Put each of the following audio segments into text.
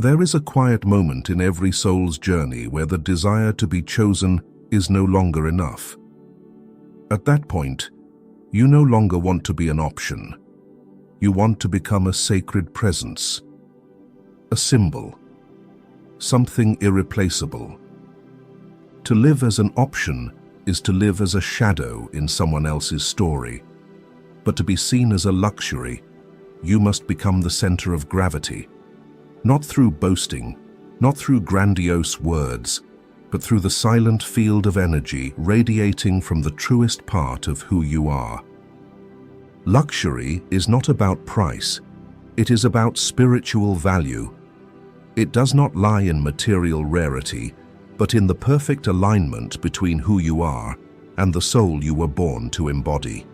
There is a quiet moment in every soul's journey where the desire to be chosen is no longer enough. At that point, you no longer want to be an option. You want to become a sacred presence, a symbol, something irreplaceable. To live as an option is to live as a shadow in someone else's story. But to be seen as a luxury, you must become the center of gravity. Not through boasting, not through grandiose words, but through the silent field of energy radiating from the truest part of who you are. Luxury is not about price, it is about spiritual value. It does not lie in material rarity, but in the perfect alignment between who you are and the soul you were born to embody.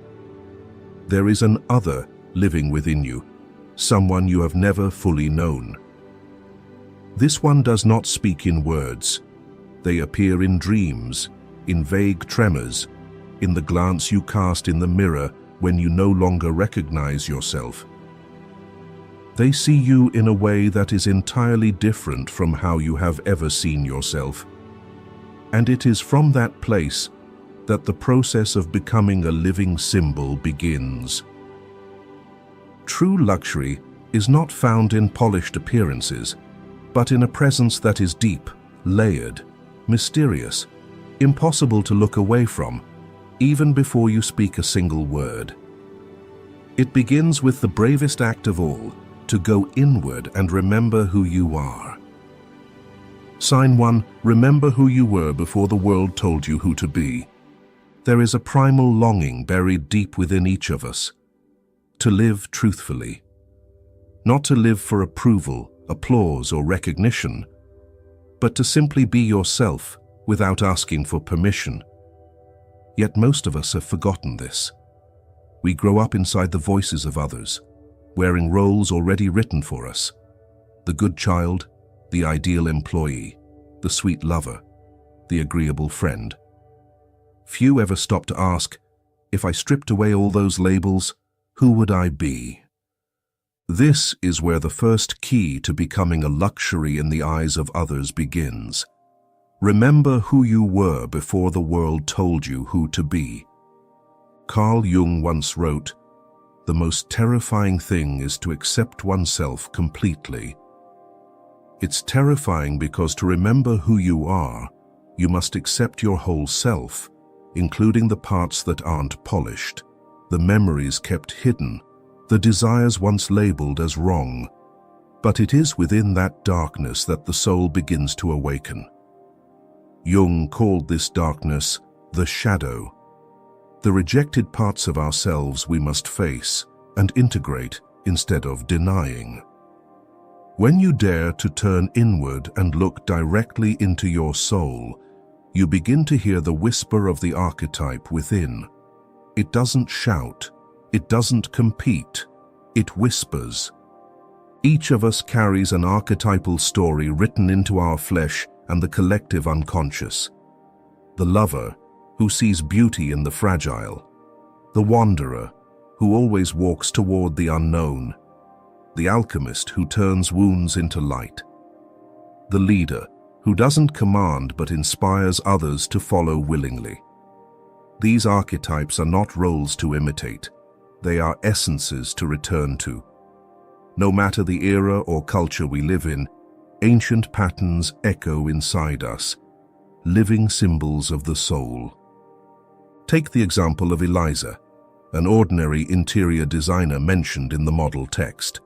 There is an other living within you, someone you have never fully known. This one does not speak in words. They appear in dreams, in vague tremors, in the glance you cast in the mirror when you no longer recognize yourself. They see you in a way that is entirely different from how you have ever seen yourself. And it is from that place that the process of becoming a living symbol begins. True luxury is not found in polished appearances, but in a presence that is deep, layered, mysterious, impossible to look away from, even before you speak a single word. It begins with the bravest act of all, to go inward and remember who you are. Sign 1. Remember who you were before the world told you who to be. There is a primal longing buried deep within each of us, to live truthfully. Not to live for approval, applause, or recognition, but to simply be yourself without asking for permission. Yet most of us have forgotten this. We grow up inside the voices of others, wearing roles already written for us. The good child, the ideal employee, the sweet lover, the agreeable friend. Few ever stop to ask, if I stripped away all those labels, who would I be? This is where the first key to becoming a luxury in the eyes of others begins. Remember who you were before the world told you who to be. Carl Jung once wrote, "The most terrifying thing is to accept oneself completely." It's terrifying because to remember who you are, you must accept your whole self, including the parts that aren't polished, the memories kept hidden, the desires once labeled as wrong. But it is within that darkness that the soul begins to awaken. Jung called this darkness the shadow. The rejected parts of ourselves we must face and integrate instead of denying. When you dare to turn inward and look directly into your soul, you begin to hear the whisper of the archetype within. It doesn't shout, it doesn't compete, it whispers. Each of us carries an archetypal story written into our flesh and the collective unconscious. The lover, who sees beauty in the fragile. The wanderer, who always walks toward the unknown. The alchemist, who turns wounds into light. The leader, who doesn't command but inspires others to follow willingly. These archetypes are not roles to imitate. They are essences to return to. No matter the era or culture we live in, ancient patterns echo inside us, living symbols of the soul. Take the example of Eliza, an ordinary interior designer mentioned in the model text.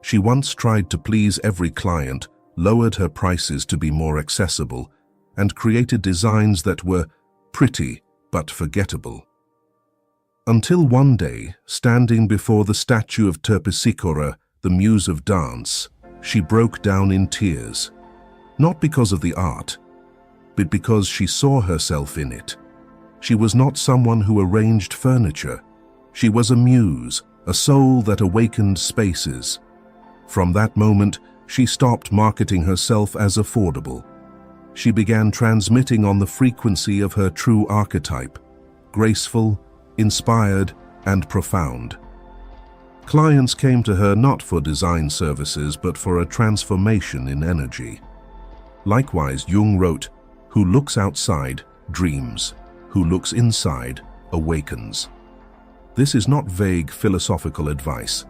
She once tried to please every client, lowered her prices to be more accessible, and created designs that were pretty but forgettable. Until one day, standing before the statue of Terpsichore, the muse of dance, she broke down in tears, not because of the art, but because she saw herself in it. She was not someone who arranged furniture. She was a muse, a soul that awakened spaces. From that moment, she stopped marketing herself as affordable. She began transmitting on the frequency of her true archetype, graceful, inspired, and profound. Clients came to her not for design services but for a transformation in energy. Likewise, Jung wrote, "Who looks outside dreams, who looks inside awakens." This is not vague philosophical advice.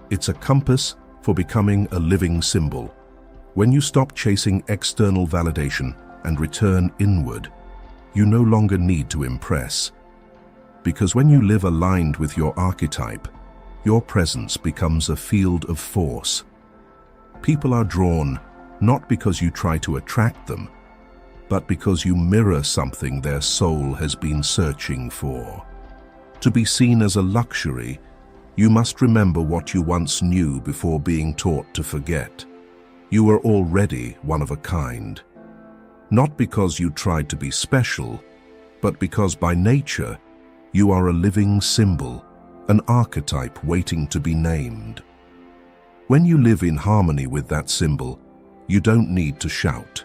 It's a compass for becoming a living symbol. When you stop chasing external validation and return inward, you no longer need to impress. Because when you live aligned with your archetype, your presence becomes a field of force. People are drawn not because you try to attract them, but because you mirror something their soul has been searching for. To be seen as a luxury, you must remember what you once knew before being taught to forget. You were already one of a kind. Not because you tried to be special, but because by nature, you are a living symbol, an archetype waiting to be named. When you live in harmony with that symbol, you don't need to shout.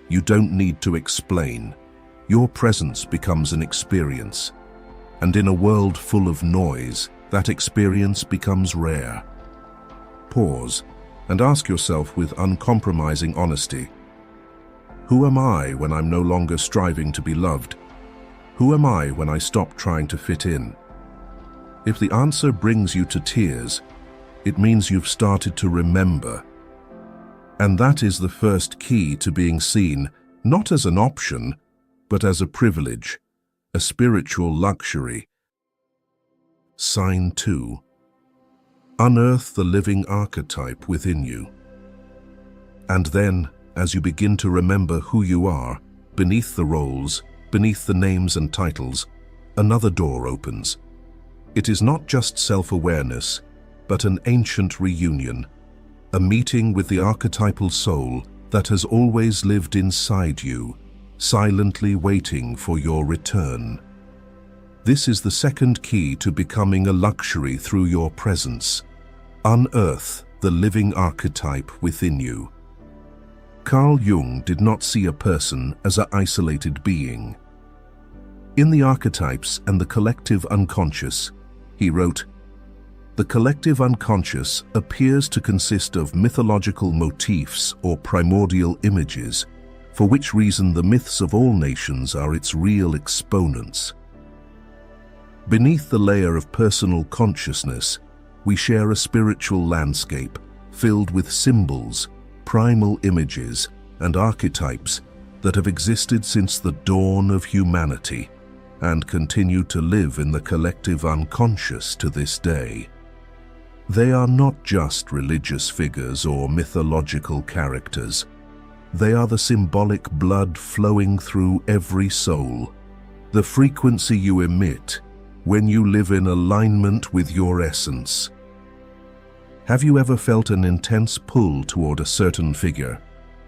You don't need to explain. Your presence becomes an experience. And in a world full of noise, that experience becomes rare. Pause and ask yourself with uncompromising honesty, who am I when I'm no longer striving to be loved? Who am I when I stop trying to fit in? If the answer brings you to tears, it means you've started to remember. And that is the first key to being seen, not as an option, but as a privilege, a spiritual luxury. Sign 2. Unearth the living archetype within you. And then, as you begin to remember who you are, beneath the roles, beneath the names and titles, another door opens. It is not just self-awareness, but an ancient reunion, a meeting with the archetypal soul that has always lived inside you, silently waiting for your return. This is the second key to becoming a luxury through your presence. Unearth the living archetype within you. Carl Jung did not see a person as an isolated being. In The Archetypes and the Collective Unconscious, he wrote, "The collective unconscious appears to consist of mythological motifs or primordial images, for which reason the myths of all nations are its real exponents. Beneath the layer of personal consciousness, we share a spiritual landscape filled with symbols, primal images, and archetypes that have existed since the dawn of humanity and continue to live in the collective unconscious to this day. They are not just religious figures or mythological characters. They are the symbolic blood flowing through every soul, the frequency you emit when you live in alignment with your essence. Have you ever felt an intense pull toward a certain figure,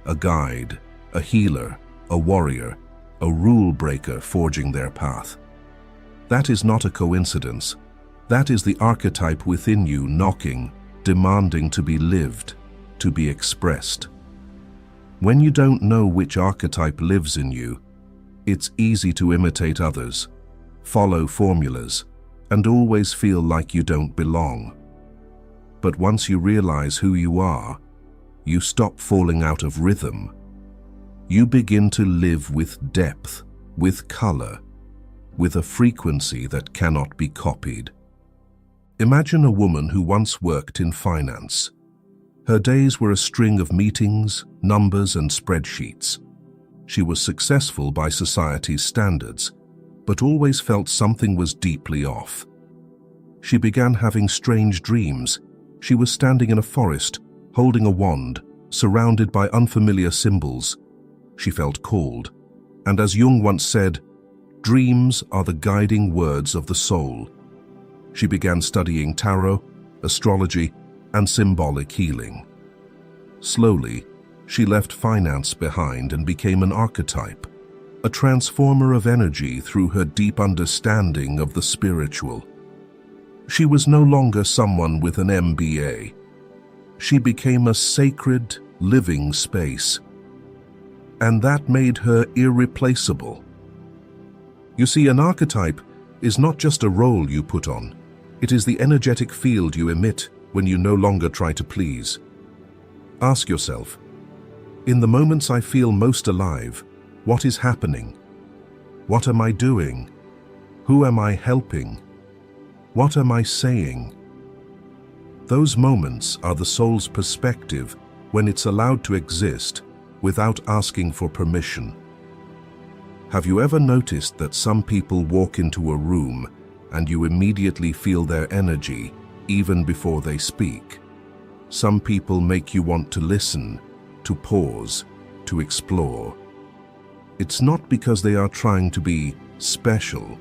a guide, a healer, a warrior, a rule breaker forging their path? That is not a coincidence. That is the archetype within you knocking, demanding to be lived, to be expressed. When you don't know which archetype lives in you, it's easy to imitate others, follow formulas, and always feel like you don't belong. But once you realize who you are, you stop falling out of rhythm. You begin to live with depth, with color, with a frequency that cannot be copied. Imagine a woman who once worked in finance. Her days were a string of meetings, numbers, and spreadsheets. She was successful by society's standards, but always felt something was deeply off. She began having strange dreams. She was standing in a forest, holding a wand, surrounded by unfamiliar symbols. She felt called, and as Jung once said, dreams are the guiding words of the soul. She began studying tarot, astrology, and symbolic healing. Slowly, she left finance behind and became an archetype, a transformer of energy through her deep understanding of the spiritual. She was no longer someone with an MBA. She became a sacred, living space. And that made her irreplaceable. You see, an archetype is not just a role you put on. It is the energetic field you emit, when you no longer try to please. Ask yourself, in the moments I feel most alive, what is happening? What am I doing? Who am I helping? What am I saying? Those moments are the soul's perspective when it's allowed to exist without asking for permission. Have you ever noticed that some people walk into a room and you immediately feel their energy even before they speak? Some people make you want to listen, to pause, to explore. It's not because they are trying to be special.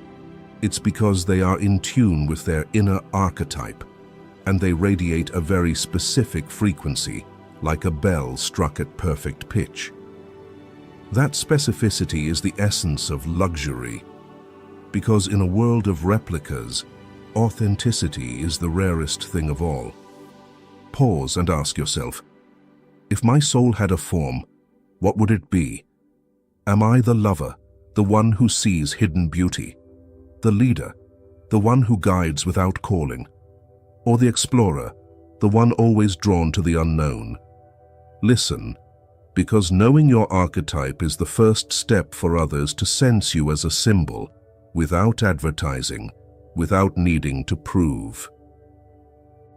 It's because they are in tune with their inner archetype, and they radiate a very specific frequency, like a bell struck at perfect pitch. That specificity is the essence of luxury, because in a world of replicas, authenticity is the rarest thing of all. Pause and ask yourself, if my soul had a form, what would it be? Am I the lover, the one who sees hidden beauty? The leader, the one who guides without calling? Or the explorer, the one always drawn to the unknown? Listen, because knowing your archetype is the first step for others to sense you as a symbol, without advertising, without needing to prove.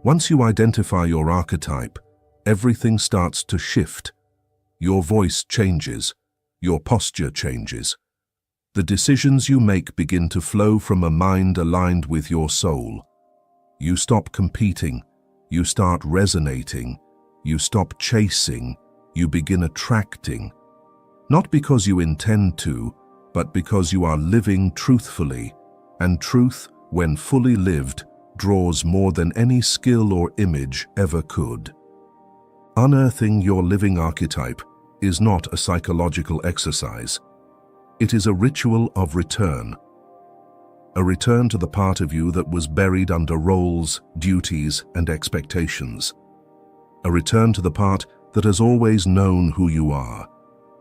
Once you identify your archetype, everything starts to shift. Your voice changes, your posture changes. The decisions you make begin to flow from a mind aligned with your soul. You stop competing, you start resonating, you stop chasing, you begin attracting. Not because you intend to, but because you are living truthfully, and truth, when fully lived, draws more than any skill or image ever could. Unearthing your living archetype is not a psychological exercise. It is a ritual of return. A return to the part of you that was buried under roles, duties, and expectations. A return to the part that has always known who you are,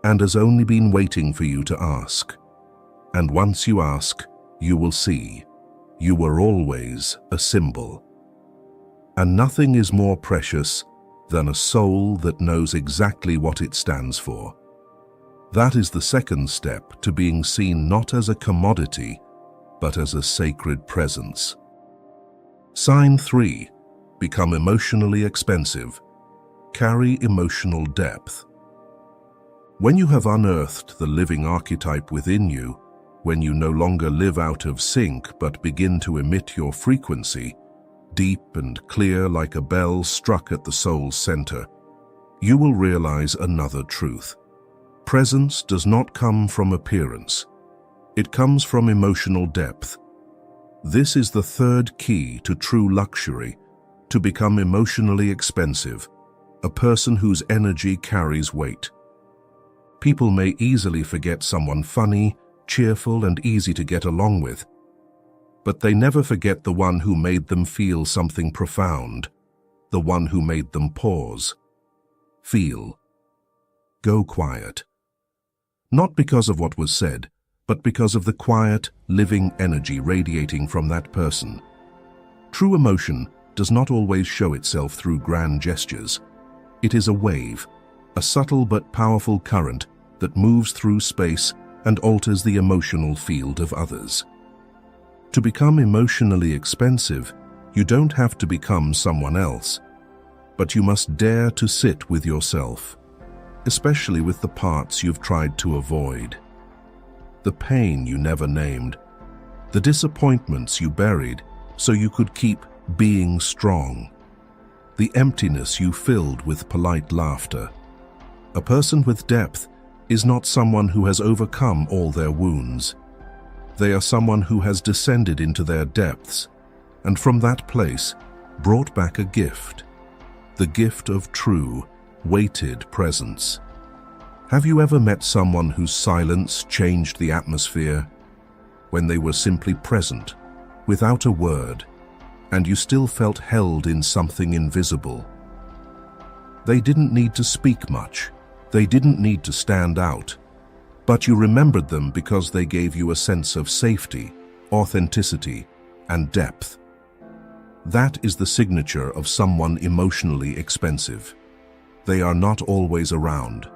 and has only been waiting for you to ask. And once you ask, you will see. You were always a symbol. And nothing is more precious than a soul that knows exactly what it stands for. That is the second step to being seen not as a commodity, but as a sacred presence. Sign 3. Become emotionally expensive. Carry emotional depth. When you have unearthed the living archetype within you, when you no longer live out of sync but begin to emit your frequency, deep and clear like a bell struck at the soul's center, you will realize another truth. Presence does not come from appearance. It comes from emotional depth. This is the third key to true luxury, to become emotionally expensive, a person whose energy carries weight. People may easily forget someone funny, cheerful, and easy to get along with, but they never forget the one who made them feel something profound, the one who made them pause, feel, go quiet. Not because of what was said, but because of the quiet, living energy radiating from that person. True emotion does not always show itself through grand gestures. It is a wave, a subtle but powerful current that moves through space and alters the emotional field of others. To become emotionally expensive, you don't have to become someone else, but you must dare to sit with yourself, especially with the parts you've tried to avoid. The pain you never named, the disappointments you buried so you could keep being strong, the emptiness you filled with polite laughter. A person with depth is not someone who has overcome all their wounds. They are someone who has descended into their depths, and from that place brought back a gift, the gift of true, weighted presence. Have you ever met someone whose silence changed the atmosphere? When they were simply present, without a word, and you still felt held in something invisible. They didn't need to speak much. They didn't need to stand out, but you remembered them because they gave you a sense of safety, authenticity, and depth. That is the signature of someone emotionally expensive. They are not always around,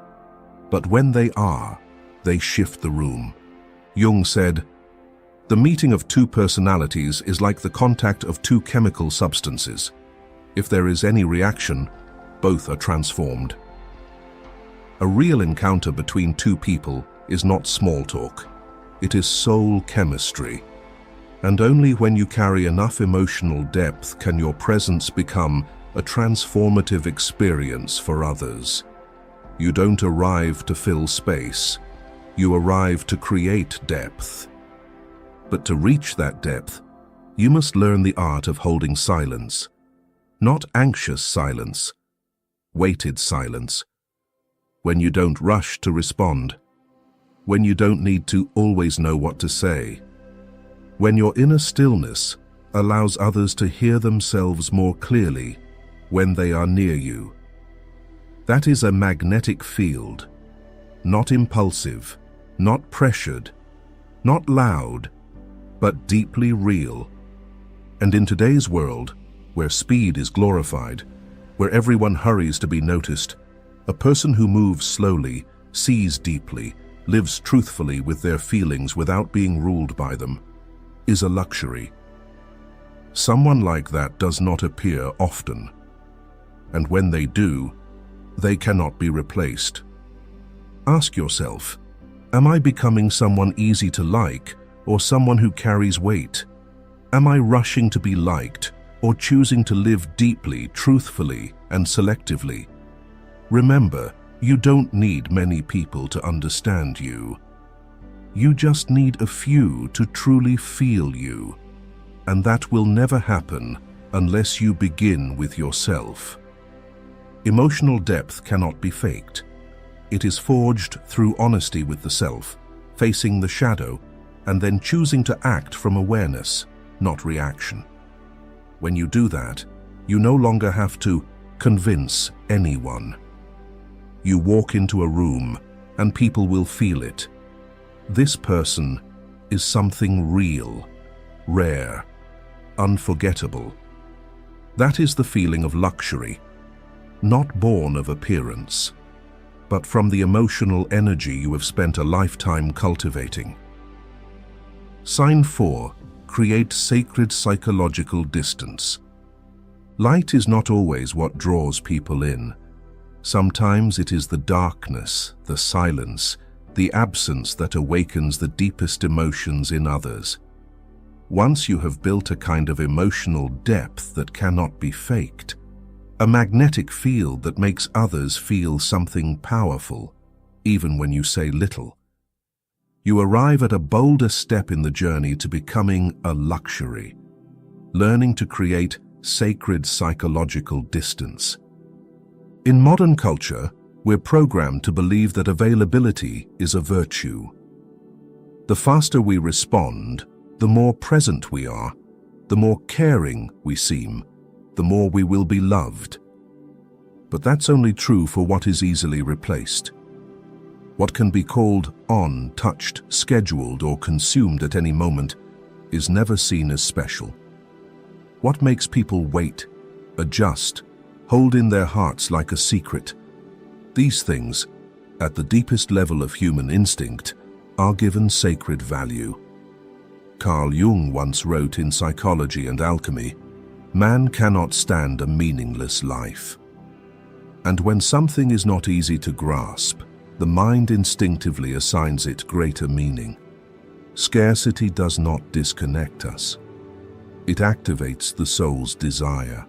but when they are, they shift the room. Jung said, "The meeting of two personalities is like the contact of two chemical substances. If there is any reaction, both are transformed." A real encounter between two people is not small talk. It is soul chemistry. And only when you carry enough emotional depth can your presence become a transformative experience for others. You don't arrive to fill space. You arrive to create depth. But to reach that depth, you must learn the art of holding silence. Not anxious silence, weighted silence. When you don't rush to respond. When you don't need to always know what to say. When your inner stillness allows others to hear themselves more clearly when they are near you. That is a magnetic field, not impulsive, not pressured, not loud, but deeply real. And in today's world, where speed is glorified, where everyone hurries to be noticed, a person who moves slowly, sees deeply, lives truthfully with their feelings without being ruled by them, is a luxury. Someone like that does not appear often, and when they do, they cannot be replaced. Ask yourself, am I becoming someone easy to like or someone who carries weight? Am I rushing to be liked or choosing to live deeply, truthfully, and selectively? Remember, you don't need many people to understand you. You just need a few to truly feel you. And that will never happen unless you begin with yourself. Emotional depth cannot be faked. It is forged through honesty with the self, facing the shadow, and then choosing to act from awareness, not reaction. When you do that, you no longer have to convince anyone. You walk into a room and people will feel it. This person is something real, rare, unforgettable. That is the feeling of luxury, not born of appearance, but from the emotional energy you have spent a lifetime cultivating. Sign 4. Create sacred psychological distance. Light is not always what draws people in. Sometimes it is the darkness, the silence, the absence that awakens the deepest emotions in others. Once you have built a kind of emotional depth that cannot be faked, a magnetic field that makes others feel something powerful, even when you say little, you arrive at a bolder step in the journey to becoming a luxury, learning to create sacred psychological distance. In modern culture, we're programmed to believe that availability is a virtue. The faster we respond, the more present we are, the more caring we seem, the more we will be loved. But that's only true for what is easily replaced. What can be called on, touched, scheduled, or consumed at any moment is never seen as special. What makes people wait, adjust, hold in their hearts like a secret? These things, at the deepest level of human instinct, are given sacred value. Carl Jung once wrote in Psychology and Alchemy, "Man cannot stand a meaningless life." And when something is not easy to grasp, the mind instinctively assigns it greater meaning. Scarcity does not disconnect us. It activates the soul's desire.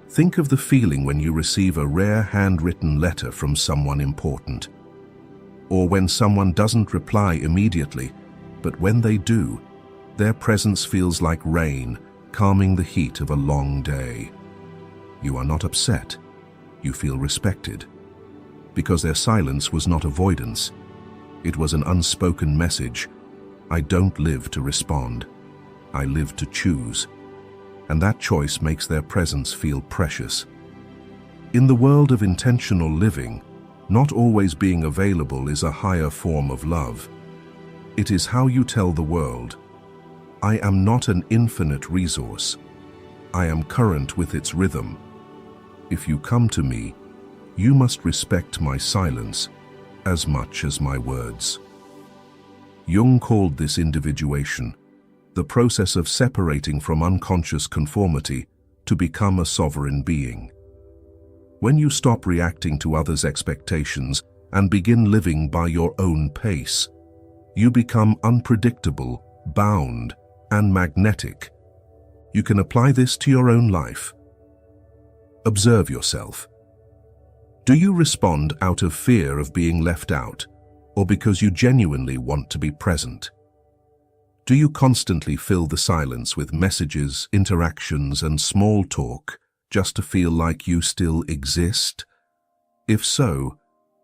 Think of the feeling when you receive a rare handwritten letter from someone important, or when someone doesn't reply immediately, but when they do, their presence feels like rain, calming the heat of a long day. You are not upset. You feel respected, because their silence was not avoidance. It was an unspoken message. I don't live to respond. I live to choose. And that choice makes their presence feel precious. In the world of intentional living, not always being available is a higher form of love. It is how you tell the world, I am not an infinite resource. I am current with its rhythm. If you come to me, you must respect my silence as much as my words. Jung called this individuation, the process of separating from unconscious conformity to become a sovereign being. When you stop reacting to others' expectations and begin living by your own pace, you become unpredictable, bound, and magnetic. You can apply this to your own life. Observe yourself. Do you respond out of fear of being left out, or because you genuinely want to be present? Do you constantly fill the silence with messages, interactions, and small talk just to feel like you still exist? If so,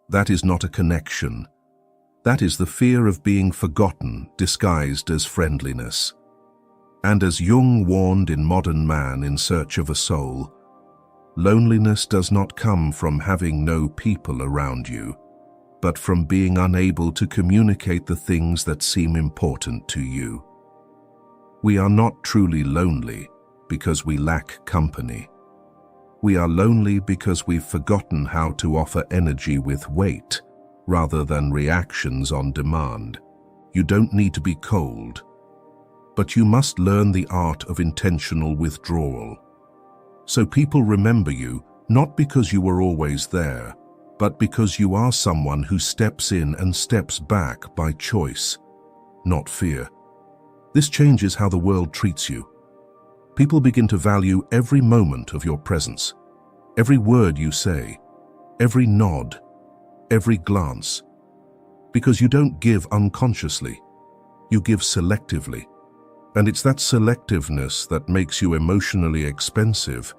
that is not a connection. That is the fear of being forgotten disguised as friendliness. And as Jung warned in Modern Man in Search of a Soul, loneliness does not come from having no people around you, but from being unable to communicate the things that seem important to you. We are not truly lonely because we lack company. We are lonely because we've forgotten how to offer energy with weight rather than reactions on demand. You don't need to be cold, but you must learn the art of intentional withdrawal. So people remember you not because you were always there, but because you are someone who steps in and steps back by choice, not fear. This changes how the world treats you. People begin to value every moment of your presence, every word you say, every nod, every glance. Because you don't give unconsciously, you give selectively. And it's that selectiveness that makes you emotionally expensive,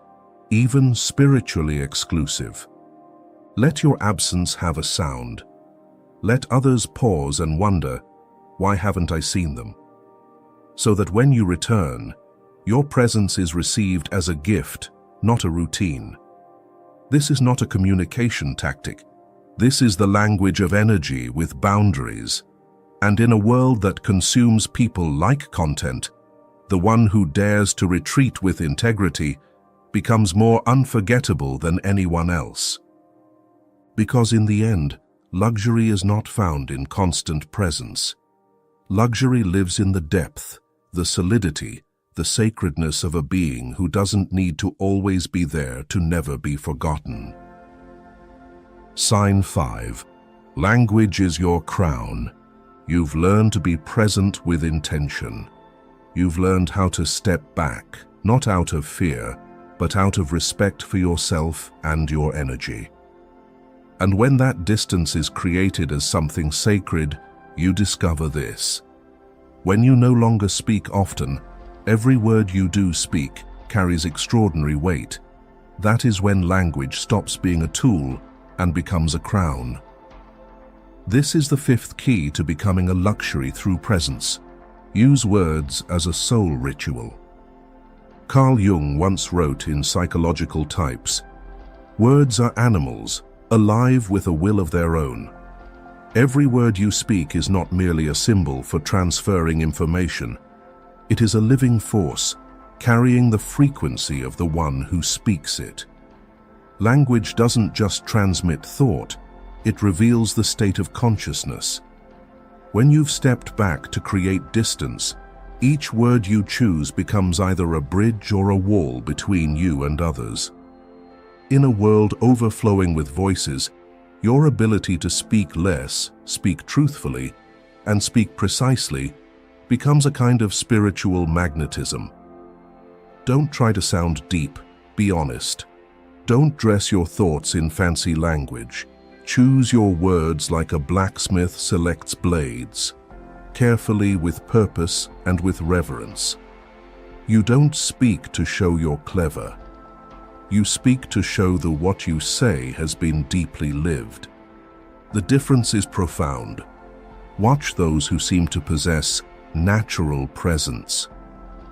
even spiritually exclusive. Let your absence have a sound. Let others pause and wonder, why haven't I seen them? So that when you return, your presence is received as a gift, not a routine. This is not a communication tactic. This is the language of energy with boundaries. And in a world that consumes people like content, the one who dares to retreat with integrity becomes more unforgettable than anyone else. Because in the end, luxury is not found in constant presence. Luxury lives in the depth, the solidity, the sacredness of a being who doesn't need to always be there to never be forgotten. Sign 5. Language is your crown. You've learned to be present with intention. You've learned how to step back, not out of fear, but out of respect for yourself and your energy. And when that distance is created as something sacred, you discover this. When you no longer speak often, every word you do speak carries extraordinary weight. That is when language stops being a tool and becomes a crown. This is the 5th key to becoming a luxury through presence. Use words as a soul ritual. Carl Jung once wrote in Psychological Types, "Words are animals, alive with a will of their own. Every word you speak is not merely a symbol for transferring information. It is a living force, carrying the frequency of the one who speaks it." Language doesn't just transmit thought, it reveals the state of consciousness. When you've stepped back to create distance, each word you choose becomes either a bridge or a wall between you and others. In a world overflowing with voices, your ability to speak less, speak truthfully, and speak precisely becomes a kind of spiritual magnetism. Don't try to sound deep, be honest. Don't dress your thoughts in fancy language. Choose your words like a blacksmith selects blades, carefully with purpose and with reverence. You don't speak to show you're clever. You speak to show that what you say has been deeply lived. The difference is profound. Watch those who seem to possess natural presence.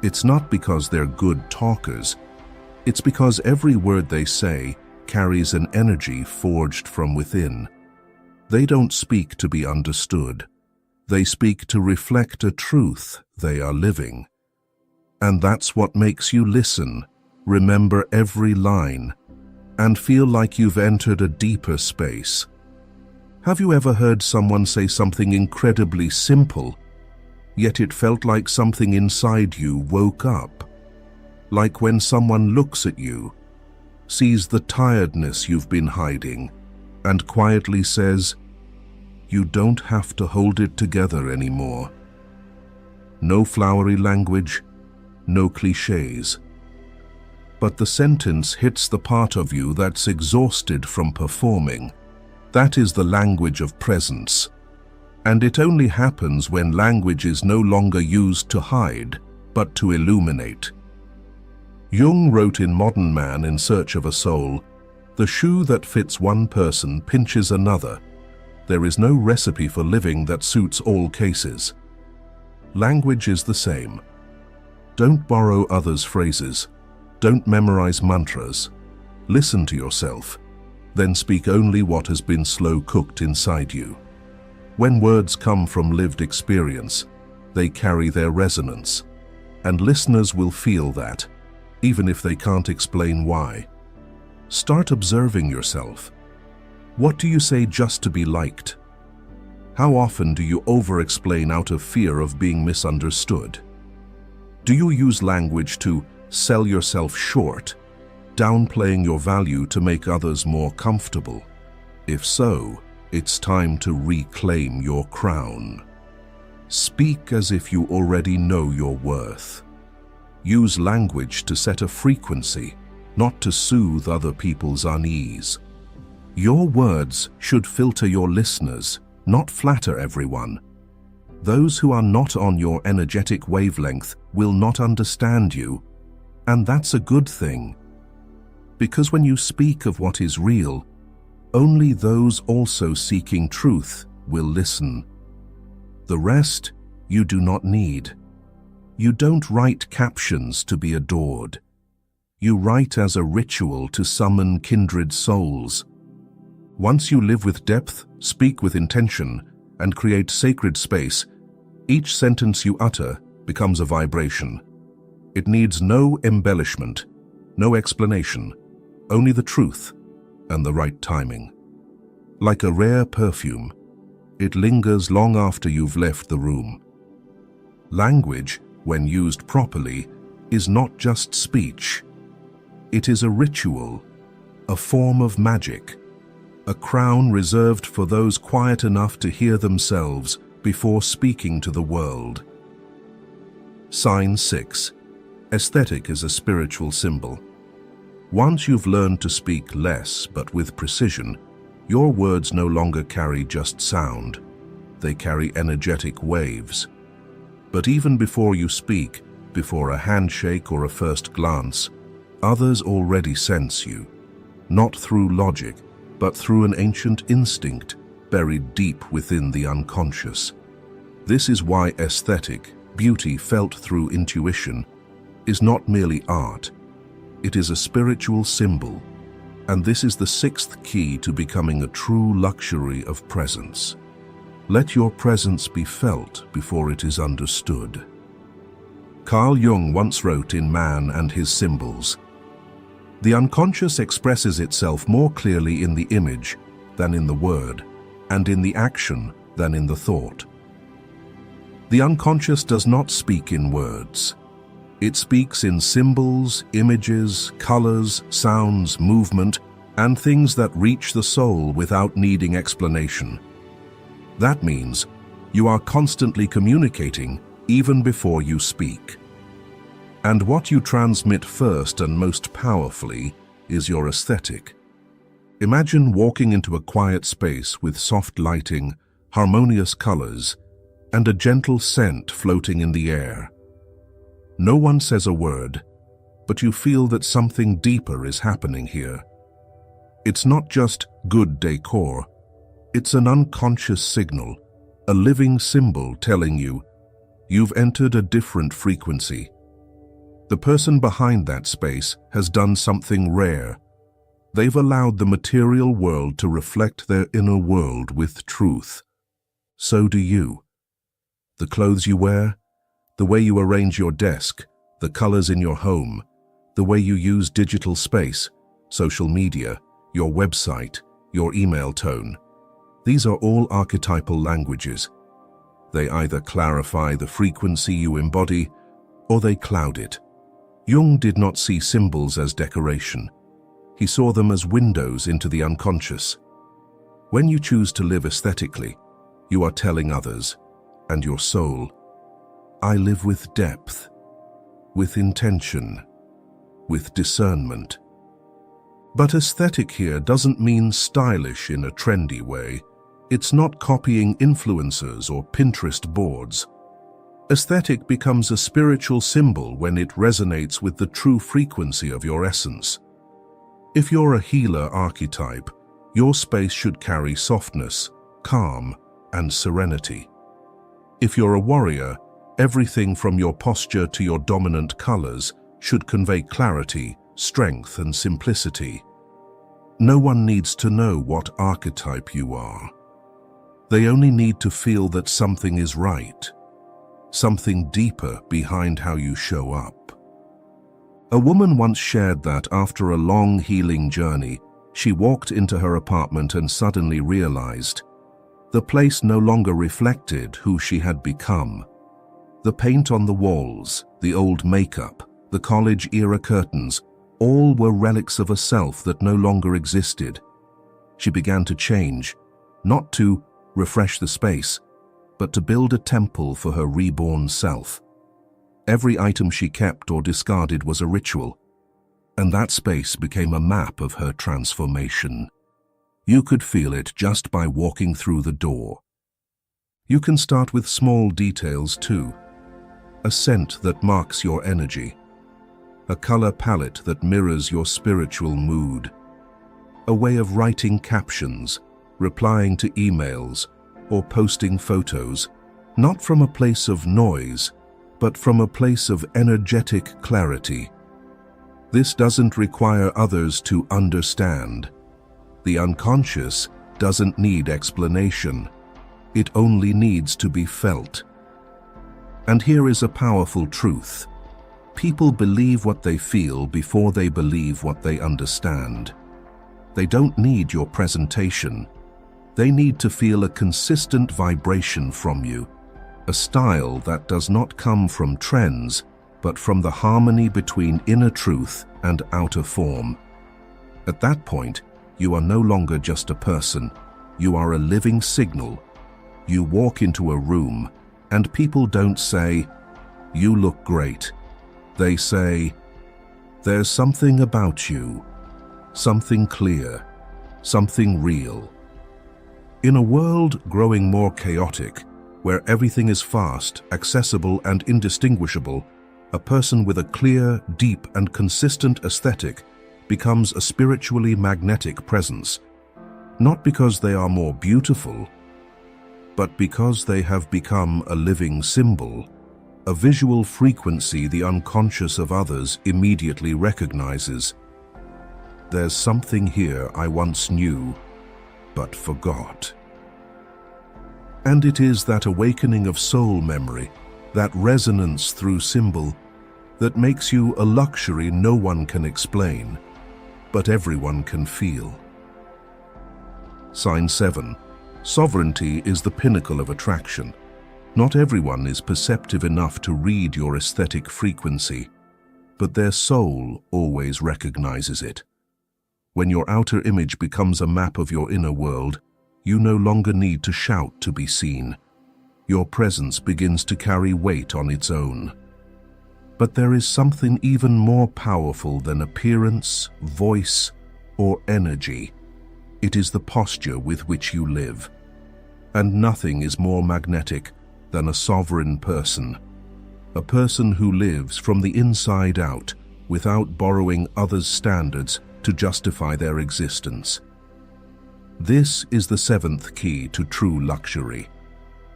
It's not because they're good talkers. It's because every word they say carries an energy forged from within. They don't speak to be understood. They speak to reflect a truth they are living. And that's what makes you listen, remember every line, and feel like you've entered a deeper space. Have you ever heard someone say something incredibly simple, yet it felt like something inside you woke up? Like when someone looks at you, sees the tiredness you've been hiding, and quietly says, "You don't have to hold it together anymore." No flowery language, no cliches. But the sentence hits the part of you that's exhausted from performing. That is the language of presence. And it only happens when language is no longer used to hide, but to illuminate. Jung wrote in Modern Man in Search of a Soul, "The shoe that fits one person pinches another. There is no recipe for living that suits all cases." Language is the same. Don't borrow others' phrases. Don't memorize mantras. Listen to yourself, then speak only what has been slow-cooked inside you. When words come from lived experience, they carry their resonance, and listeners will feel that, even if they can't explain why. Start observing yourself. What do you say just to be liked? How often do you over-explain out of fear of being misunderstood? Do you use language to sell yourself short, downplaying your value to make others more comfortable? If so, it's time to reclaim your crown. Speak as if you already know your worth. Use language to set a frequency, not to soothe other people's unease. Your words should filter your listeners, not flatter everyone. Those who are not on your energetic wavelength will not understand you, and that's a good thing. Because when you speak of what is real, only those also seeking truth will listen. The rest you do not need. You don't write captions to be adored. You write as a ritual to summon kindred souls. Once you live with depth, speak with intention, and create sacred space, each sentence you utter becomes a vibration. It needs no embellishment, no explanation, only the truth and the right timing. Like a rare perfume, it lingers long after you've left the room. Language, when used properly, is not just speech. It is a ritual, a form of magic, a crown reserved for those quiet enough to hear themselves before speaking to the world. Sign 6. Aesthetic is a spiritual symbol. Once you've learned to speak less but with precision, your words no longer carry just sound. They carry energetic waves. But even before you speak, before a handshake or a first glance, others already sense you, not through logic, but through an ancient instinct buried deep within the unconscious. This is why aesthetic, beauty felt through intuition, is not merely art. It is a spiritual symbol, and this is the 6th key to becoming a true luxury of presence. Let your presence be felt before it is understood. Carl Jung once wrote in Man and His Symbols, "The unconscious expresses itself more clearly in the image than in the word, and in the action than in the thought." The unconscious does not speak in words. It speaks in symbols, images, colors, sounds, movement, and things that reach the soul without needing explanation. That means you are constantly communicating even before you speak. And what you transmit first and most powerfully is your aesthetic. Imagine walking into a quiet space with soft lighting, harmonious colors, and a gentle scent floating in the air. No one says a word, but you feel that something deeper is happening here. It's not just good decor. It's an unconscious signal, a living symbol telling you, you've entered a different frequency. The person behind that space has done something rare. They've allowed the material world to reflect their inner world with truth. So do you. The clothes you wear, the way you arrange your desk, the colors in your home, the way you use digital space, social media, your website, your email tone. These are all archetypal languages. They either clarify the frequency you embody, or they cloud it. Jung did not see symbols as decoration. He saw them as windows into the unconscious. When you choose to live aesthetically, you are telling others, and your soul, I live with depth, with intention, with discernment. But aesthetic here doesn't mean stylish in a trendy way. It's not copying influencers or Pinterest boards. Aesthetic becomes a spiritual symbol when it resonates with the true frequency of your essence. If you're a healer archetype, your space should carry softness, calm, and serenity. If you're a warrior, everything from your posture to your dominant colors should convey clarity, strength, and simplicity. No one needs to know what archetype you are. They only need to feel that something is right, something deeper behind how you show up. A woman once shared that after a long healing journey, she walked into her apartment and suddenly realized the place no longer reflected who she had become. The paint on the walls, the old makeup, the college-era curtains, all were relics of a self that no longer existed. She began to change, not to refresh the space, but to build a temple for her reborn self. Every item she kept or discarded was a ritual, and that space became a map of her transformation. You could feel it just by walking through the door. You can start with small details too. A scent that marks your energy. A color palette that mirrors your spiritual mood. A way of writing captions, replying to emails, or posting photos, not from a place of noise, but from a place of energetic clarity. This doesn't require others to understand. The unconscious doesn't need explanation. It only needs to be felt. And here is a powerful truth. People believe what they feel before they believe what they understand. They don't need your presentation. They need to feel a consistent vibration from you, a style that does not come from trends, but from the harmony between inner truth and outer form. At that point, you are no longer just a person. You are a living signal. You walk into a room, and people don't say, "You look great." They say, "There's something about you, something clear, something real." In a world growing more chaotic, where everything is fast, accessible, and indistinguishable, a person with a clear, deep, and consistent aesthetic becomes a spiritually magnetic presence, not because they are more beautiful, but because they have become a living symbol, a visual frequency the unconscious of others immediately recognizes. There's something here I once knew, but forgot. And it is that awakening of soul memory, that resonance through symbol, that makes you a luxury no one can explain, but everyone can feel. Sign 7. Sovereignty is the pinnacle of attraction. Not everyone is perceptive enough to read your aesthetic frequency, but their soul always recognizes it. When your outer image becomes a map of your inner world, you no longer need to shout to be seen. Your presence begins to carry weight on its own. But there is something even more powerful than appearance, voice, or energy. It is the posture with which you live. And nothing is more magnetic than a sovereign person. A person who lives from the inside out, without borrowing others' standards to justify their existence. This is the 7th key to true luxury.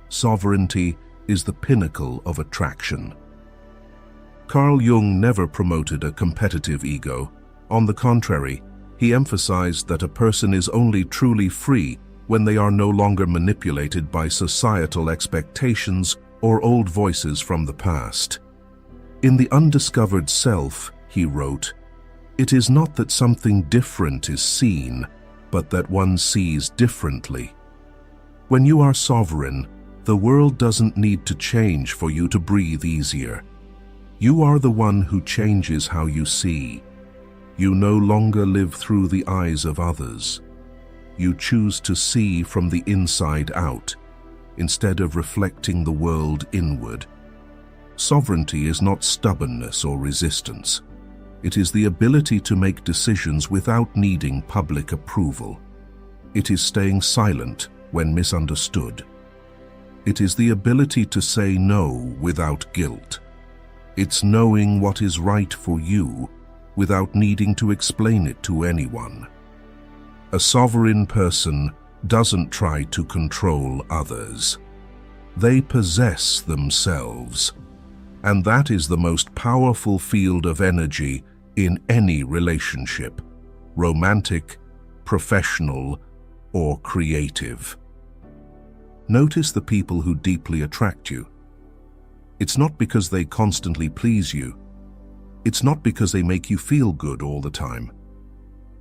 Sovereignty is the pinnacle of attraction. Carl Jung never promoted a competitive ego. On the contrary, he emphasized that a person is only truly free when they are no longer manipulated by societal expectations or old voices from the past. In the undiscovered self, he wrote, "It is not that something different is seen, but that one sees differently." When you are sovereign, the world doesn't need to change for you to breathe easier. You are the one who changes how you see. You no longer live through the eyes of others. You choose to see from the inside out, instead of reflecting the world inward. Sovereignty is not stubbornness or resistance. It is the ability to make decisions without needing public approval. It is staying silent when misunderstood. It is the ability to say no without guilt. It's knowing what is right for you without needing to explain it to anyone. A sovereign person doesn't try to control others. They possess themselves, and that is the most powerful field of energy in any relationship, romantic, professional, or creative. Notice the people who deeply attract you. It's not because they constantly please you. It's not because they make you feel good all the time.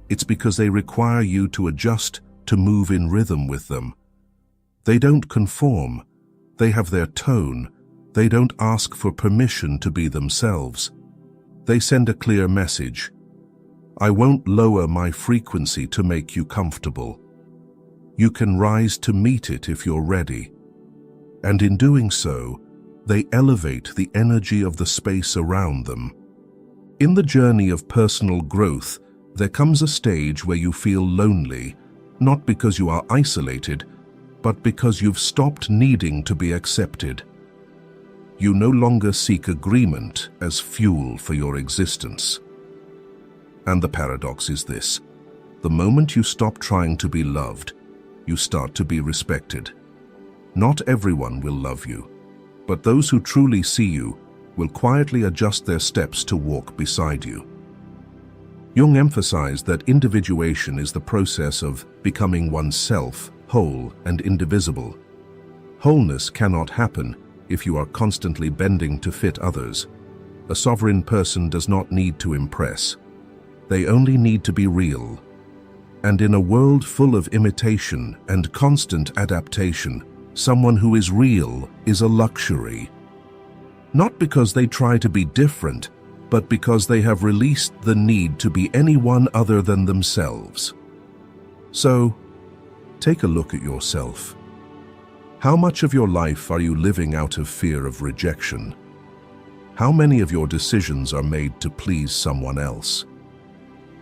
It's because they require you to adjust to move in rhythm with them. They don't conform. They have their tone. They don't ask for permission to be themselves. They send a clear message. I won't lower my frequency to make you comfortable. You can rise to meet it if you're ready. And in doing so, they elevate the energy of the space around them. In the journey of personal growth, there comes a stage where you feel lonely, not because you are isolated, but because you've stopped needing to be accepted. You no longer seek agreement as fuel for your existence. And the paradox is this: the moment you stop trying to be loved, you start to be respected. Not everyone will love you, but those who truly see you will quietly adjust their steps to walk beside you. Jung emphasized that individuation is the process of becoming oneself, whole and indivisible. Wholeness cannot happen if you are constantly bending to fit others. A sovereign person does not need to impress. They only need to be real. And in a world full of imitation and constant adaptation, someone who is real is a luxury. Not because they try to be different, but because they have released the need to be anyone other than themselves. So, take a look at yourself. How much of your life are you living out of fear of rejection? How many of your decisions are made to please someone else?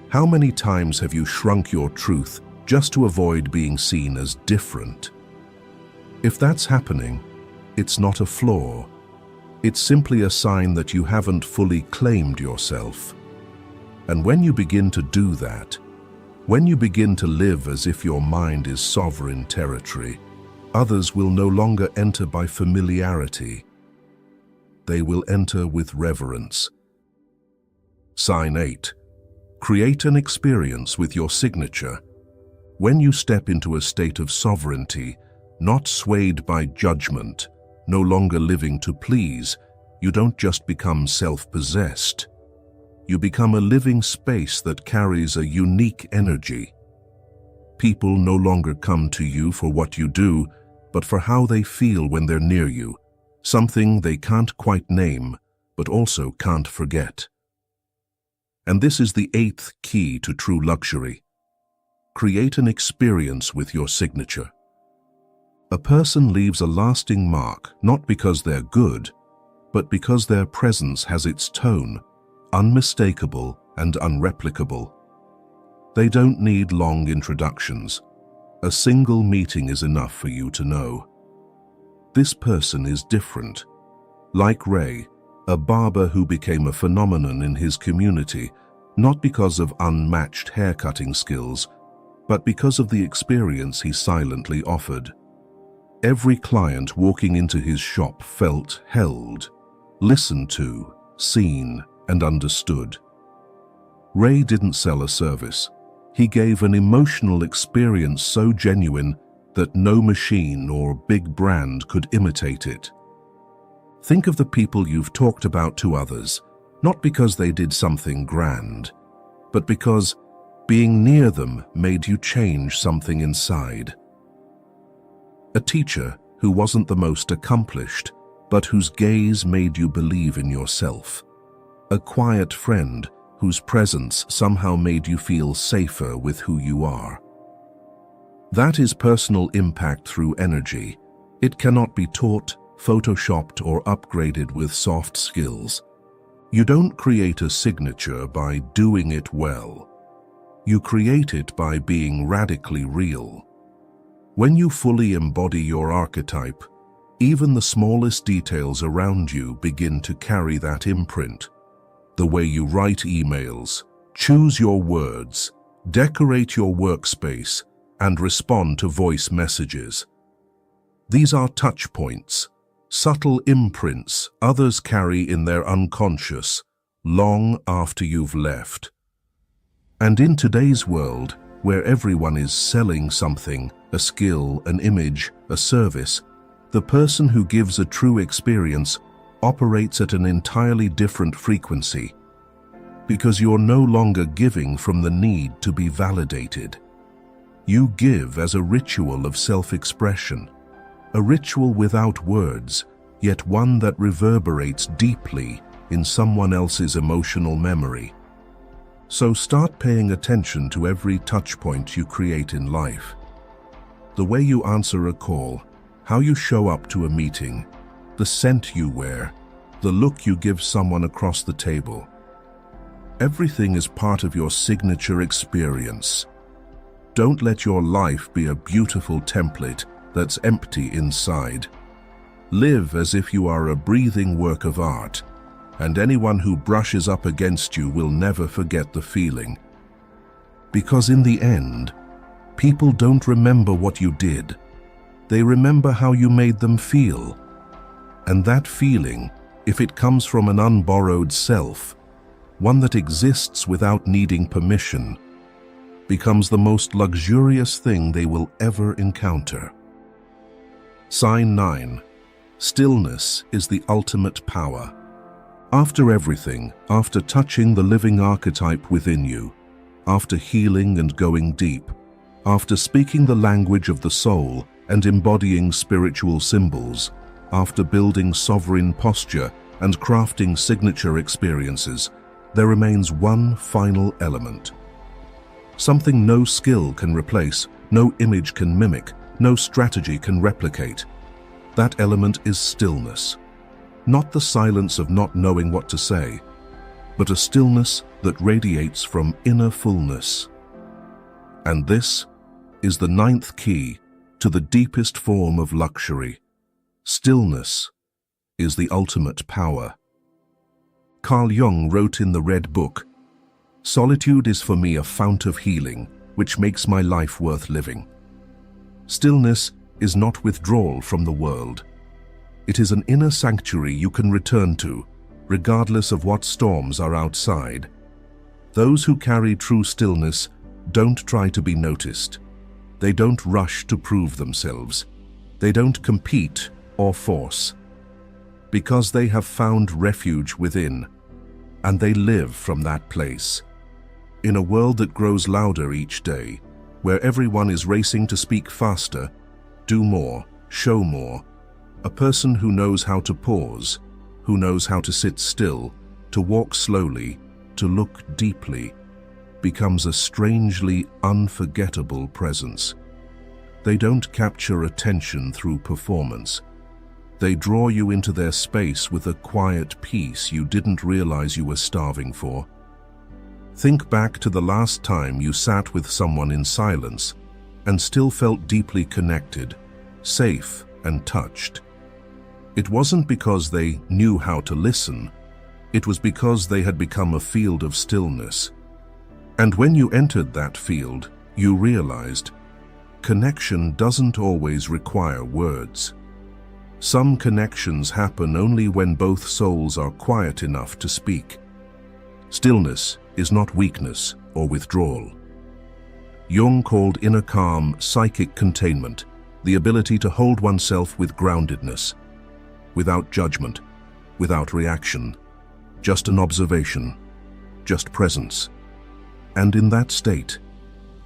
How many times have you shrunk your truth just to avoid being seen as different? If that's happening, it's not a flaw. It's simply a sign that you haven't fully claimed yourself. And when you begin to do that, when you begin to live as if your mind is sovereign territory, others will no longer enter by familiarity. They will enter with reverence. Sign 8. Create an experience with your signature. When you step into a state of sovereignty, not swayed by judgment, no longer living to please, you don't just become self-possessed. You become a living space that carries a unique energy. People no longer come to you for what you do, but for how they feel when they're near you, something they can't quite name, but also can't forget. And this is the 8th key to true luxury. Create an experience with your signature. A person leaves a lasting mark not because they're good, but because their presence has its tone, unmistakable and unreplicable. They don't need long introductions. A single meeting is enough for you to know. This person is different. Like Ray, a barber who became a phenomenon in his community, not because of unmatched haircutting skills, but because of the experience he silently offered. Every client walking into his shop felt held, listened to, seen, and understood. Ray didn't sell a service. He gave an emotional experience so genuine that no machine or big brand could imitate it. Think of the people you've talked about to others, Not because they did something grand, but because being near them made you change something inside. A teacher who wasn't the most accomplished, but whose gaze made you believe in yourself. A quiet friend whose presence somehow made you feel safer with who you are. That is personal impact through energy. It cannot be taught, photoshopped, or upgraded with soft skills. You don't create a signature by doing it well. You create it by being radically real. When you fully embody your archetype, even the smallest details around you begin to carry that imprint. The way you write emails, choose your words, decorate your workspace, and respond to voice messages. These are touch points, subtle imprints others carry in their unconscious, long after you've left. And in today's world, where everyone is selling something, a skill, an image, a service, the person who gives a true experience operates at an entirely different frequency, because you're no longer giving from the need to be validated. You give as a ritual of self-expression, a ritual without words, yet one that reverberates deeply in someone else's emotional memory. So start paying attention to every touch point you create in life. The way you answer a call, how you show up to a meeting, the scent you wear, the look you give someone across the table. Everything is part of your signature experience. Don't let your life be a beautiful template that's empty inside. Live as if you are a breathing work of art, and anyone who brushes up against you will never forget the feeling. Because in the end, people don't remember what you did. They remember how you made them feel. And that feeling, if it comes from an unborrowed self, one that exists without needing permission, becomes the most luxurious thing they will ever encounter. Sign 9. Stillness is the ultimate power. After everything, after touching the living archetype within you, after healing and going deep, after speaking the language of the soul and embodying spiritual symbols, after building sovereign posture and crafting signature experiences, there remains one final element. Something no skill can replace, no image can mimic, no strategy can replicate. That element is stillness. Not the silence of not knowing what to say, but a stillness that radiates from inner fullness. And this is the 9th key to the deepest form of luxury. Stillness is the ultimate power. Carl Jung wrote in the Red Book, "Solitude is for me a fount of healing, which makes my life worth living." Stillness is not withdrawal from the world. It is an inner sanctuary you can return to, regardless of what storms are outside. Those who carry true stillness don't try to be noticed. They don't rush to prove themselves. They don't compete or force. Because they have found refuge within, and they live from that place. In a world that grows louder each day, where everyone is racing to speak faster, do more, show more, a person who knows how to pause, who knows how to sit still, to walk slowly, to look deeply, becomes a strangely unforgettable presence. They don't capture attention through performance. They draw you into their space with a quiet peace you didn't realize you were starving for. Think back to the last time you sat with someone in silence and still felt deeply connected, safe and touched. It wasn't because they knew how to listen. It was because they had become a field of stillness. And when you entered that field, you realized connection doesn't always require words. Some connections happen only when both souls are quiet enough to speak. Stillness is not weakness or withdrawal. Jung called inner calm psychic containment, the ability to hold oneself with groundedness, without judgment, without reaction. just an observation, just presence. And in that state,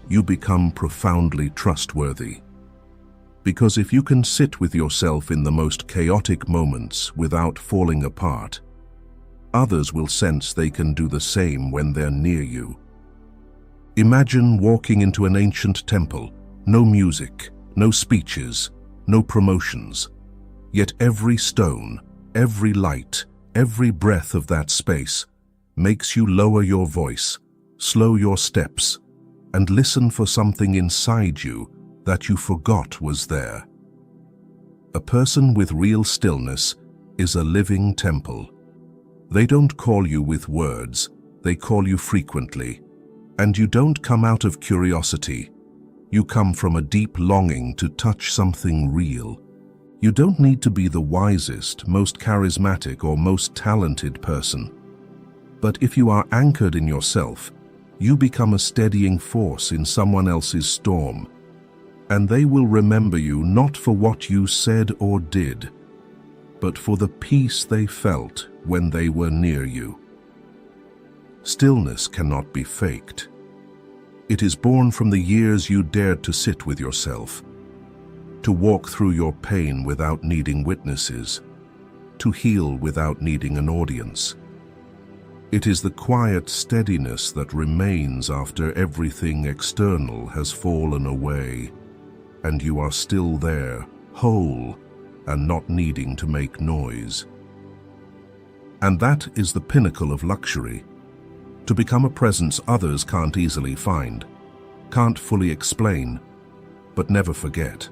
you become profoundly trustworthy. Because if you can sit with yourself in the most chaotic moments without falling apart, others will sense they can do the same when they're near you. Imagine walking into an ancient temple, no music, no speeches, no promotions. Yet every stone, every light, every breath of that space makes you lower your voice, slow your steps, and listen for something inside you that you forgot was there. A person with real stillness is a living temple. They don't call you with words, they call you frequently. And you don't come out of curiosity. You come from a deep longing to touch something real. You don't need to be the wisest, most charismatic, or most talented person. But if you are anchored in yourself, you become a steadying force in someone else's storm. And they will remember you not for what you said or did, but for the peace they felt when they were near you. Stillness cannot be faked. It is born from the years you dared to sit with yourself, to walk through your pain without needing witnesses, to heal without needing an audience. It is the quiet steadiness that remains after everything external has fallen away, and you are still there, whole, and not needing to make noise. And that is the pinnacle of luxury. To become a presence others can't easily find, can't fully explain, but never forget.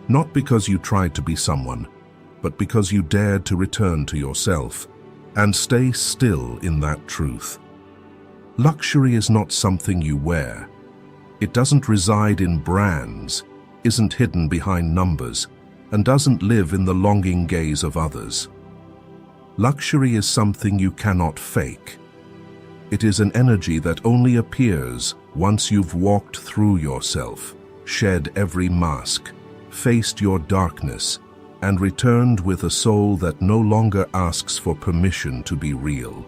Not because you tried to be someone, but because you dared to return to yourself and stay still in that truth. Luxury is not something you wear. It doesn't reside in brands, isn't hidden behind numbers, and doesn't live in the longing gaze of others. Luxury is something you cannot fake. It is an energy that only appears once you've walked through yourself, shed every mask, faced your darkness, and returned with a soul that no longer asks for permission to be real.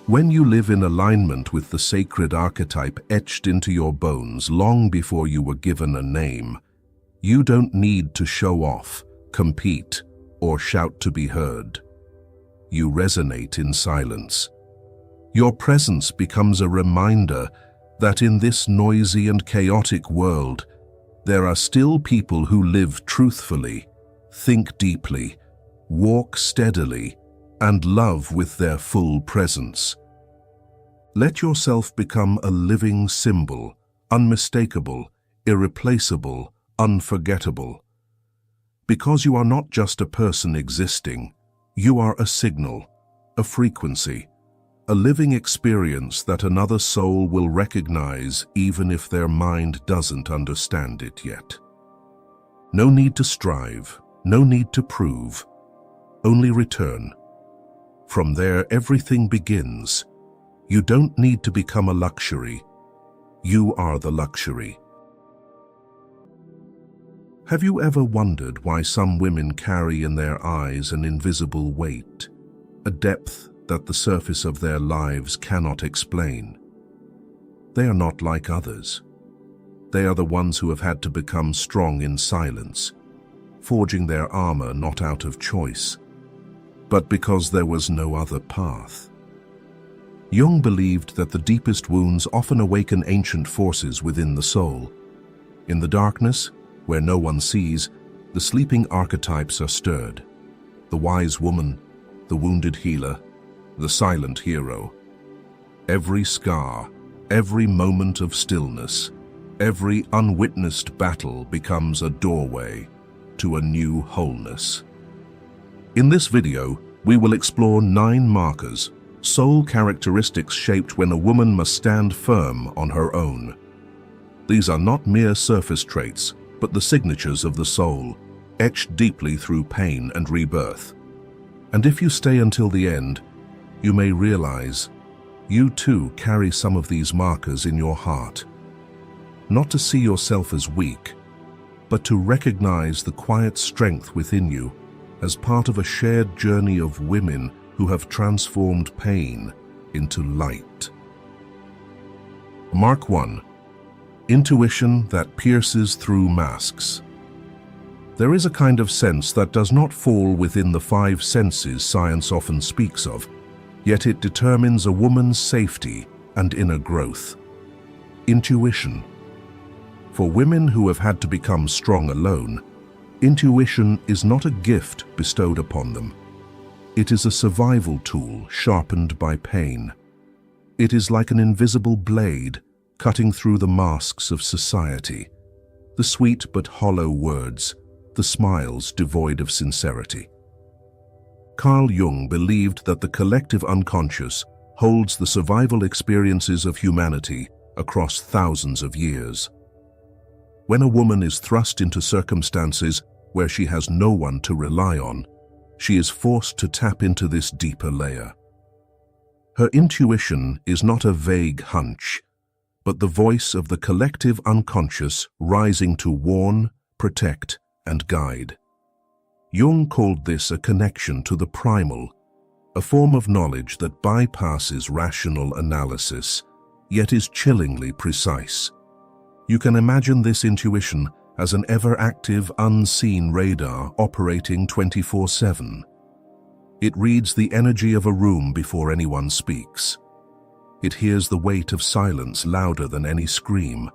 When you live in alignment with the sacred archetype etched into your bones long before you were given a name, you don't need to show off, compete, or shout to be heard. You resonate in silence. Your presence becomes a reminder that in this noisy and chaotic world, there are still people who live truthfully, think deeply, walk steadily, and love with their full presence. Let yourself become a living symbol, unmistakable, irreplaceable, unforgettable. Because you are not just a person existing, you are a signal, a frequency, a living experience that another soul will recognize even if their mind doesn't understand it yet. No need to strive, no need to prove, only return. From there, everything begins. You don't need to become a luxury. You are the luxury. Have you ever wondered why some women carry in their eyes an invisible weight, a depth that the surface of their lives cannot explain? They are not like others. They are the ones who have had to become strong in silence, forging their armor not out of choice, but because there was no other path. Jung believed that the deepest wounds often awaken ancient forces within the soul. In the darkness, where no one sees, the sleeping archetypes are stirred. The wise woman, the wounded healer, the silent hero. Every scar, every moment of stillness, every unwitnessed battle becomes a doorway to a new wholeness. In this video, we will explore 9 markers, soul characteristics shaped when a woman must stand firm on her own. These are not mere surface traits, but the signatures of the soul, etched deeply through pain and rebirth. And if you stay until the end, you may realize you too carry some of these markers in your heart. Not to see yourself as weak, but to recognize the quiet strength within you as part of a shared journey of women who have transformed pain into light. Mark 1. Intuition that pierces through masks. There is a kind of sense that does not fall within the five senses science often speaks of, yet it determines a woman's safety and inner growth. Intuition. For women who have had to become strong alone, intuition is not a gift bestowed upon them. It is a survival tool sharpened by pain. It is like an invisible blade cutting through the masks of society, the sweet but hollow words, the smiles devoid of sincerity. Carl Jung believed that the collective unconscious holds the survival experiences of humanity across thousands of years. When a woman is thrust into circumstances where she has no one to rely on, she is forced to tap into this deeper layer. Her intuition is not a vague hunch, but the voice of the collective unconscious rising to warn, protect, and guide. Jung called this a connection to the primal, a form of knowledge that bypasses rational analysis, yet is chillingly precise. You can imagine this intuition as an ever-active, unseen radar operating 24/7. It reads the energy of a room before anyone speaks. It hears the weight of silence louder than any scream.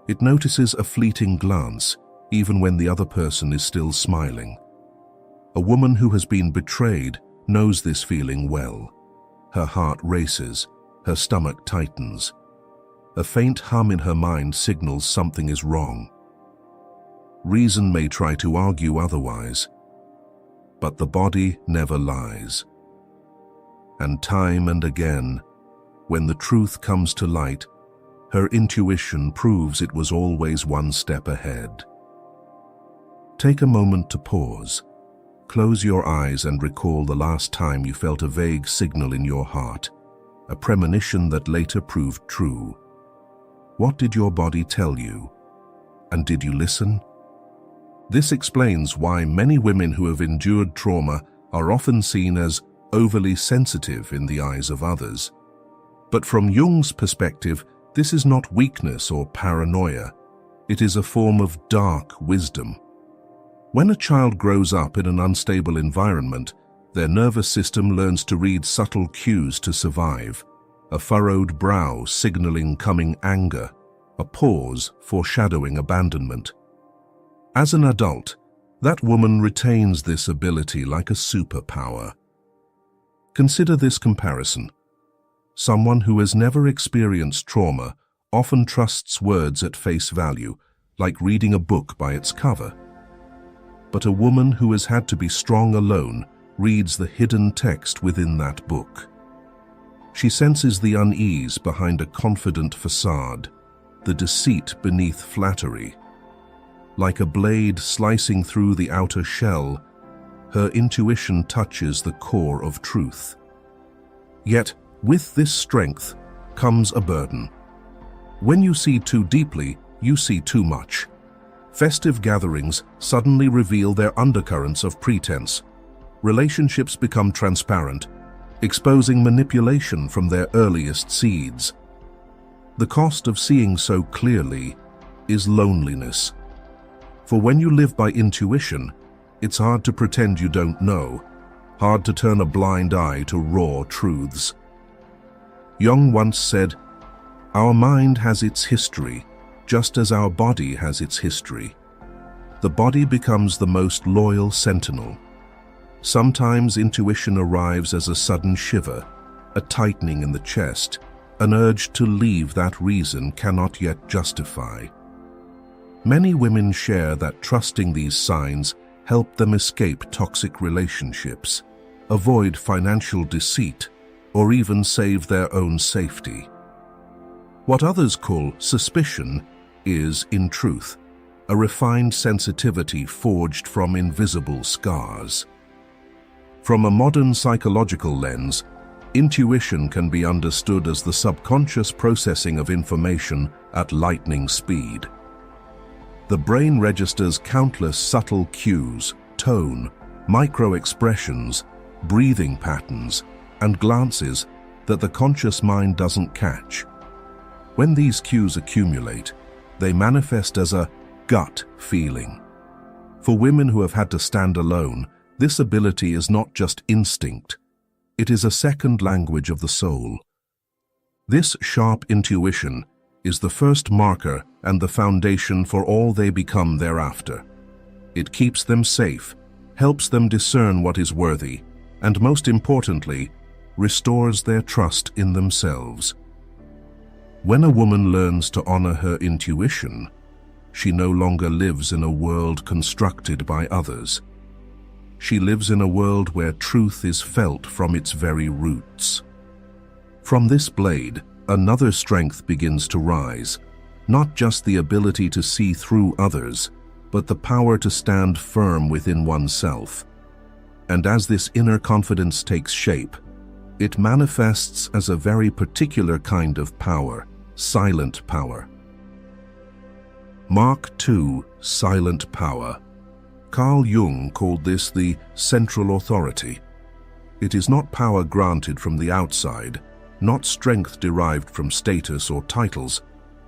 It notices a fleeting glance, even when the other person is still smiling. A woman who has been betrayed knows this feeling well. Her heart races, her stomach tightens. A faint hum in her mind signals something is wrong. Reason may try to argue otherwise, but the body never lies. And time and again, when the truth comes to light, her intuition proves it was always one step ahead. Take a moment to pause. Close your eyes and recall the last time you felt a vague signal in your heart, a premonition that later proved true. What did your body tell you? And did you listen? This explains why many women who have endured trauma are often seen as overly sensitive in the eyes of others. But from Jung's perspective, this is not weakness or paranoia. It is a form of dark wisdom. When a child grows up in an unstable environment, their nervous system learns to read subtle cues to survive. A furrowed brow signaling coming anger, a pause foreshadowing abandonment. As an adult, that woman retains this ability like a superpower. Consider this comparison. Someone who has never experienced trauma often trusts words at face value, like reading a book by its cover. But a woman who has had to be strong alone reads the hidden text within that book. She senses the unease behind a confident facade, the deceit beneath flattery. Like a blade slicing through the outer shell, her intuition touches the core of truth. Yet, with this strength comes a burden. When you see too deeply, you see too much. Festive gatherings suddenly reveal their undercurrents of pretense. Relationships become transparent, exposing manipulation from their earliest seeds. The cost of seeing so clearly is loneliness. For when you live by intuition, it's hard to pretend you don't know, hard to turn a blind eye to raw truths. Jung once said, "Our mind has its history, just as our body has its history. The body becomes the most loyal sentinel. Sometimes intuition arrives as a sudden shiver, a tightening in the chest, an urge to leave that reason cannot yet justify." Many women share that trusting these signs help them escape toxic relationships, avoid financial deceit, or even save their own safety. What others call suspicion is, in truth, a refined sensitivity forged from invisible scars. From a modern psychological lens, intuition can be understood as the subconscious processing of information at lightning speed. The brain registers countless subtle cues, tone, micro-expressions, breathing patterns, and glances that the conscious mind doesn't catch. When these cues accumulate, they manifest as a gut feeling. For women who have had to stand alone, this ability is not just instinct. It is a second language of the soul. This sharp intuition is the first marker and the foundation for all they become thereafter. It keeps them safe, helps them discern what is worthy, and most importantly, restores their trust in themselves. When a woman learns to honor her intuition, she no longer lives in a world constructed by others. She lives in a world where truth is felt from its very roots. From this blade, another strength begins to rise, not just the ability to see through others, but the power to stand firm within oneself. And as this inner confidence takes shape, it manifests as a very particular kind of power, silent power. Mark II, silent power. Carl Jung called this the central authority. It is not power granted from the outside, not strength derived from status or titles,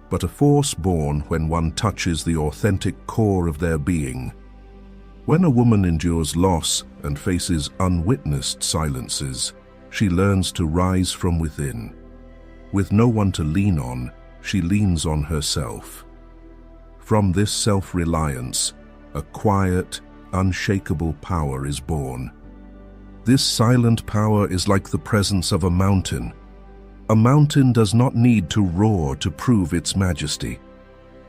but a force born when one touches the authentic core of their being. When a woman endures loss and faces unwitnessed silences, she learns to rise from within. With no one to lean on, she leans on herself. From this self-reliance, a quiet, unshakable power is born. This silent power is like the presence of a mountain. A mountain does not need to roar to prove its majesty.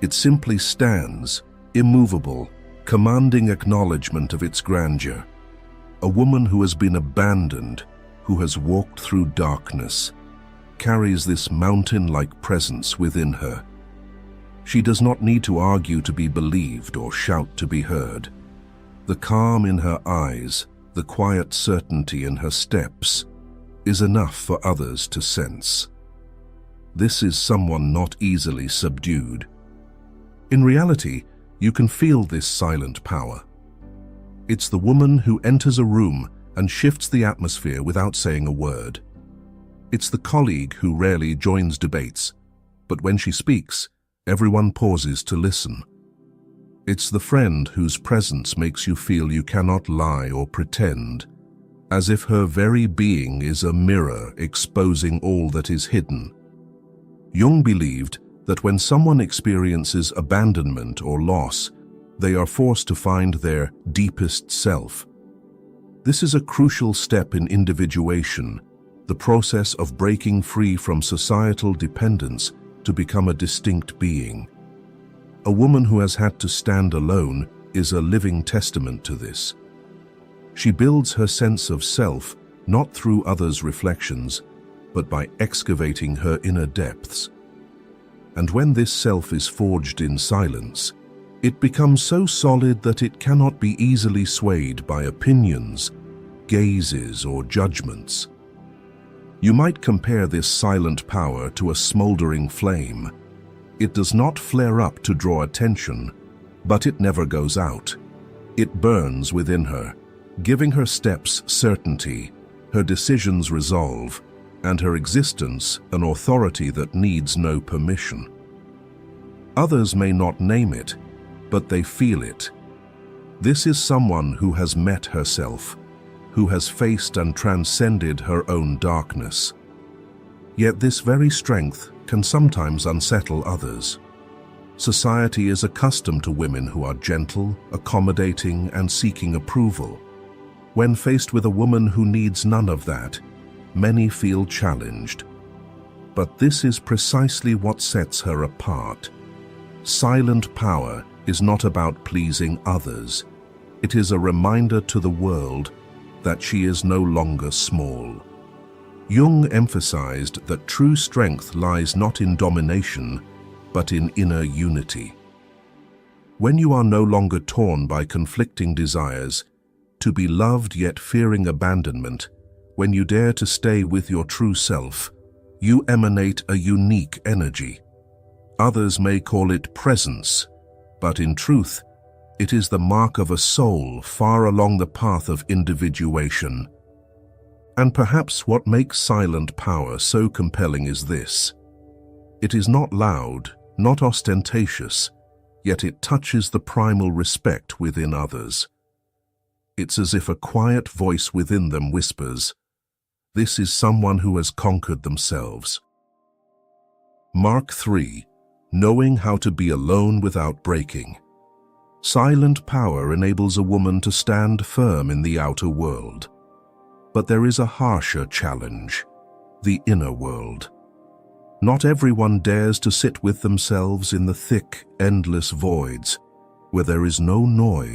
It simply stands, immovable, commanding acknowledgement of its grandeur. A woman who has been abandoned, who has walked through darkness, carries this mountain-like presence within her. She does not need to argue to be believed or shout to be heard. The calm in her eyes, the quiet certainty in her steps, is enough for others to sense. This is someone not easily subdued. In reality, you can feel this silent power. It's the woman who enters a room and shifts the atmosphere without saying a word. It's the colleague who rarely joins debates, but when she speaks, everyone pauses to listen. It's the friend whose presence makes you feel you cannot lie or pretend, as if her very being is a mirror exposing all that is hidden. Jung believed that when someone experiences abandonment or loss, they are forced to find their deepest self. This is a crucial step in individuation, the process of breaking free from societal dependence to become a distinct being. A woman who has had to stand alone is a living testament to this. She builds her sense of self not through others' reflections, but by excavating her inner depths. And when this self is forged in silence, it becomes so solid that it cannot be easily swayed by opinions, gazes, or judgments. You might compare this silent power to a smoldering flame. It does not flare up to draw attention, but it never goes out. It burns within her, giving her steps certainty, her decisions resolve, and her existence an authority that needs no permission. Others may not name it, but they feel it. This is someone who has met herself, who has faced and transcended her own darkness. Yet this very strength can sometimes unsettle others. Society is accustomed to women who are gentle, accommodating, and seeking approval. When faced with a woman who needs none of that, many feel challenged. But this is precisely what sets her apart. Silent power is not about pleasing others. It is a reminder to the world that she is no longer small. Jung emphasized that true strength lies not in domination, but in inner unity. When you are no longer torn by conflicting desires, to be loved yet fearing abandonment, when you dare to stay with your true self, you emanate a unique energy. Others may call it presence, but in truth, it is the mark of a soul far along the path of individuation. And perhaps what makes silent power so compelling is this. It is not loud, not ostentatious, yet it touches the primal respect within others. It's as if a quiet voice within them whispers, "This is someone who has conquered themselves." Mark 3. Knowing how to be alone without breaking. Silent power enables a woman to stand firm in the outer world. But there is a harsher challenge, the inner world. Not everyone dares to sit with themselves in the thick, endless voids, where there is no noise.